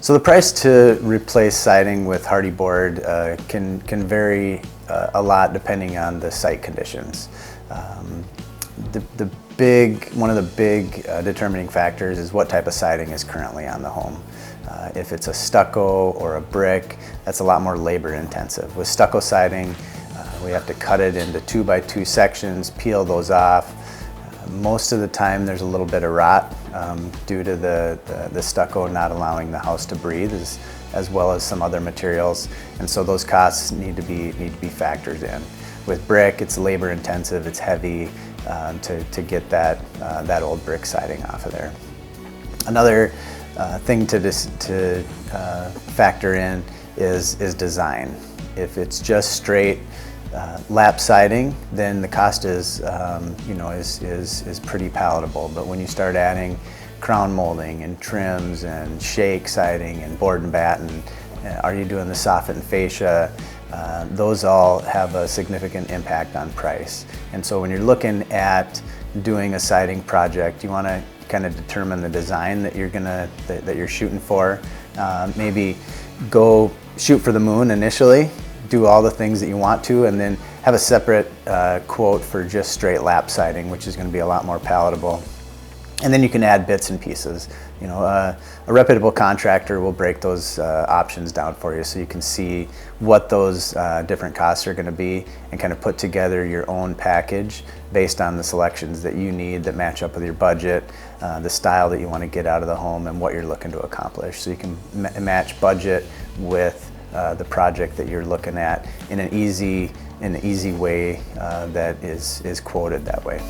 So the price to replace siding with Hardie board can vary a lot depending on the site conditions. One of the big determining factors is what type of siding is currently on the home. If it's a stucco or a brick, that's a lot more labor intensive. With stucco siding, we have to cut it into 2x2 sections, peel those off. Most of the time there's a little bit of rot due to the stucco not allowing the house to breathe, as well as some other materials, and so those costs need to be factored in. With brick, it's labor intensive, it's heavy to get that old brick siding off of there. Another thing to factor in is design. If it's just straight lap siding, then the cost is pretty palatable. But when you start adding crown molding and trims and shake siding and board and batten, are you doing the soffit fascia? Those all have a significant impact on price. And so when you're looking at doing a siding project, you want to kind of determine the design that you're shooting for. Maybe go shoot for the moon initially, do all the things that you want to, and then have a separate quote for just straight lap siding, which is going to be a lot more palatable. And then you can add bits and pieces. A reputable contractor will break those options down for you so you can see what those different costs are going to be and kind of put together your own package based on the selections that you need that match up with your budget, the style that you want to get out of the home, and what you're looking to accomplish. So you can match budget with the project that you're looking at in an easy way that is quoted that way.